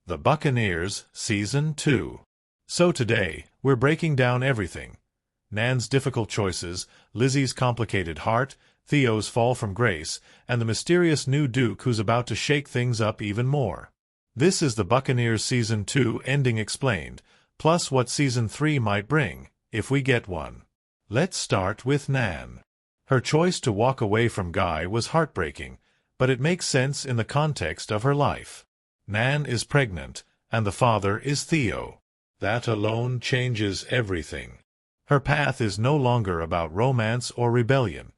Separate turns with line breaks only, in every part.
The Buccaneers, Season 2. So today, we're breaking down everything. Nan's difficult choices, Lizzie's complicated heart, Theo's fall from grace, and the mysterious new Duke who's about to shake things up even more. This is the Buccaneers Season 2 ending explained, plus what Season 3 might bring, if we get one. Let's start with Nan. Her choice to walk away from Guy was heartbreaking, but it makes sense in the context of her life. Nan is pregnant, and the father is Theo. That alone changes everything. Her path is no longer about romance or rebellion.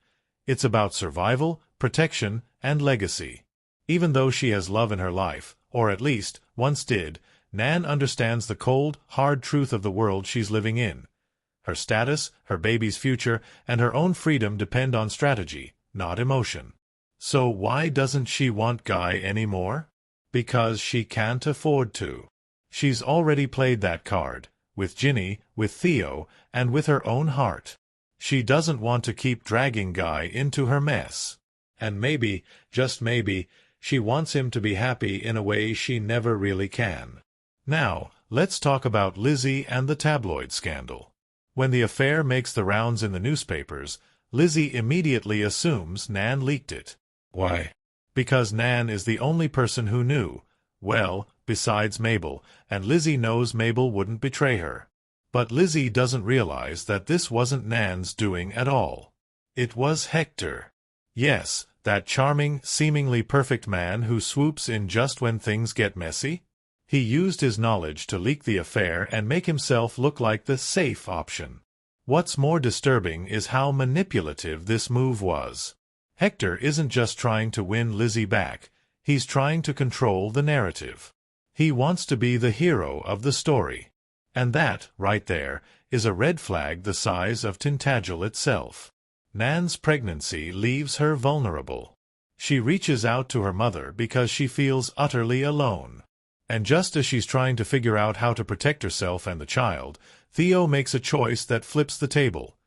It's about survival, protection, and legacy. Even though she has love in her life, or at least, once did, Nan understands the cold, hard truth of the world she's living in. Her status, her baby's future, and her own freedom depend on strategy, not emotion. So why doesn't she want Guy anymore? Because she can't afford to. She's already played that card, with Ginny, with Theo, and with her own heart. She doesn't want to keep dragging Guy into her mess. And maybe, just maybe, she wants him to be happy in a way she never really can. Now, let's talk about Lizzie and the tabloid scandal. When the affair makes the rounds in the newspapers, Lizzie immediately assumes Nan leaked it. Why? Because Nan is the only person who knew, well, besides Mabel, and Lizzie knows Mabel wouldn't betray her. But Lizzie doesn't realize that this wasn't Nan's doing at all. It was Hector. Yes, that charming, seemingly perfect man who swoops in just when things get messy. He used his knowledge to leak the affair and make himself look like the safe option. What's more disturbing is how manipulative this move was. Hector isn't just trying to win Lizzie back, he's trying to control the narrative. He wants to be the hero of the story. And that, right there, is a red flag the size of Tintagel itself. Nan's pregnancy leaves her vulnerable. She reaches out to her mother because she feels utterly alone. And just as she's trying to figure out how to protect herself and the child, Theo makes a choice that flips the table.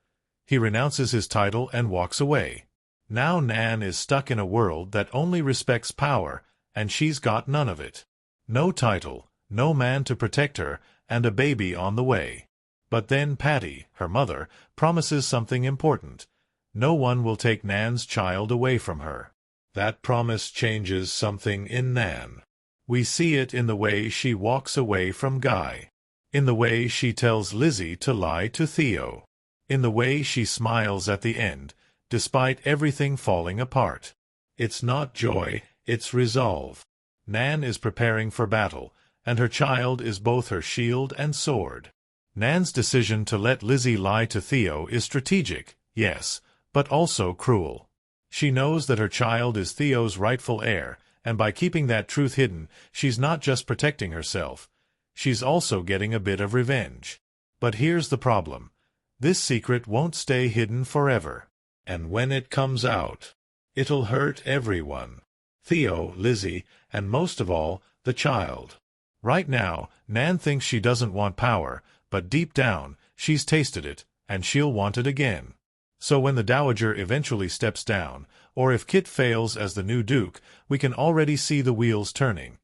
He renounces his title and walks away. Now Nan is stuck in a world that only respects power, and she's got none of it. No title, no man to protect her, and a baby on the way. But then Patty, her mother, promises something important. No one will take Nan's child away from her. That promise changes something in Nan. We see it in the way she walks away from Guy. In the way she tells Lizzie to lie to Theo. In the way she smiles at the end, despite everything falling apart. It's not joy, it's resolve. Nan is preparing for battle, and her child is both her shield and sword. Nan's decision to let Lizzie lie to Theo is strategic, yes, but also cruel. She knows that her child is Theo's rightful heir, and by keeping that truth hidden, she's not just protecting herself. She's also getting a bit of revenge. But here's the problem. This secret won't stay hidden forever. And when it comes out, it'll hurt everyone. Theo, Lizzie, and most of all, the child. Right now, Nan thinks she doesn't want power, but deep down, she's tasted it, and she'll want it again. So when the Dowager eventually steps down, or if Kit fails as the new Duke, we can already see the wheels turning.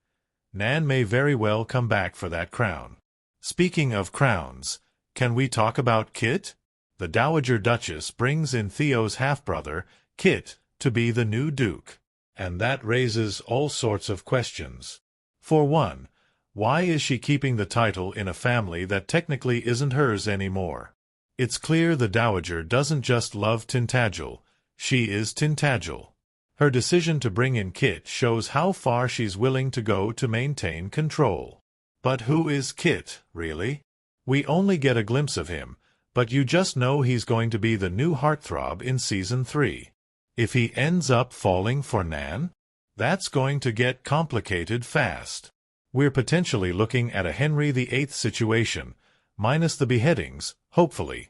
Nan may very well come back for that crown. Speaking of crowns, can we talk about Kit? The Dowager Duchess brings in Theo's half-brother, Kit, to be the new Duke. And that raises all sorts of questions. For one, why is she keeping the title in a family that technically isn't hers anymore? It's clear the Dowager doesn't just love Tintagel, she is Tintagel. Her decision to bring in Kit shows how far she's willing to go to maintain control. But who is Kit, really? We only get a glimpse of him, but you just know he's going to be the new heartthrob in Season 3. If he ends up falling for Nan, that's going to get complicated fast. We're potentially looking at a Henry VIII situation, minus the beheadings, hopefully.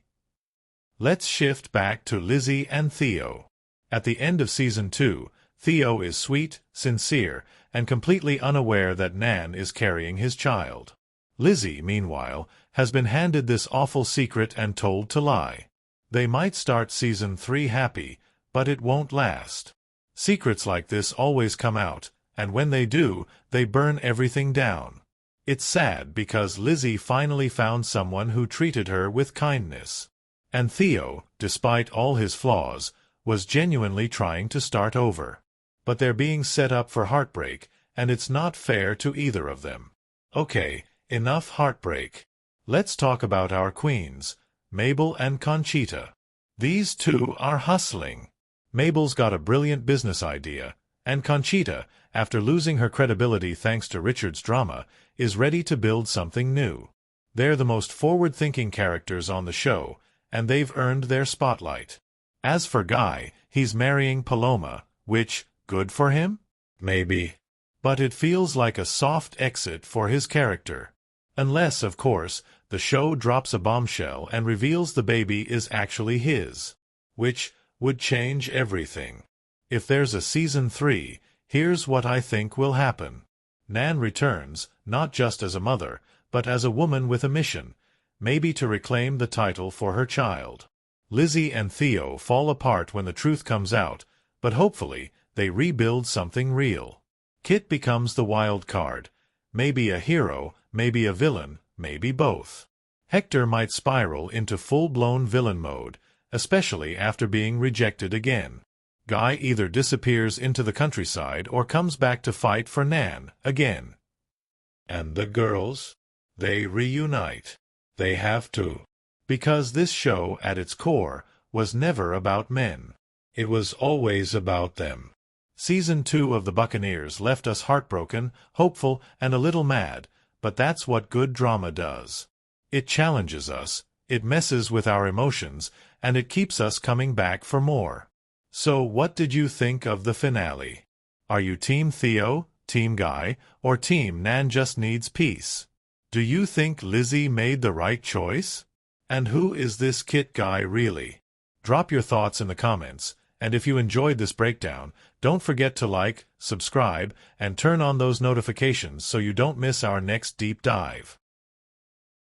Let's shift back to Lizzie and Theo. At the end of Season 2, Theo is sweet, sincere, and completely unaware that Nan is carrying his child. Lizzie, meanwhile, has been handed this awful secret and told to lie. They might start Season 3 happy, but it won't last. Secrets like this always come out, and when they do, they burn everything down. It's sad because Lizzie finally found someone who treated her with kindness. And Theo, despite all his flaws, was genuinely trying to start over. But they're being set up for heartbreak, and it's not fair to either of them. Okay, enough heartbreak. Let's talk about our queens, Mabel and Conchita. These two are hustling. Mabel's got a brilliant business idea, and Conchita, after losing her credibility thanks to Richard's drama, is ready to build something new. They're the most forward-thinking characters on the show, and they've earned their spotlight. As for Guy, he's marrying Paloma, which, good for him? Maybe. But it feels like a soft exit for his character. Unless, of course, the show drops a bombshell and reveals the baby is actually his. Which would change everything. If there's a season 3, here's what I think will happen. Nan returns, not just as a mother, but as a woman with a mission, maybe to reclaim the title for her child. Lizzie and Theo fall apart when the truth comes out, but hopefully they rebuild something real. Kit becomes the wild card. Maybe a hero, maybe a villain, maybe both. Hector might spiral into full-blown villain mode, especially after being rejected again. Guy either disappears into the countryside or comes back to fight for Nan again. And the girls? They reunite. They have to. Because this show, at its core, was never about men. It was always about them. Season 2 of The Buccaneers left us heartbroken, hopeful, and a little mad, but that's what good drama does. It challenges us, it messes with our emotions, and it keeps us coming back for more. So what did you think of the finale? Are you Team Theo, Team Guy, or Team Nan just needs peace? Do you think Lizzie made the right choice? And who is this Kit guy really? Drop your thoughts in the comments, and if you enjoyed this breakdown, don't forget to like, subscribe, and turn on those notifications so you don't miss our next deep dive.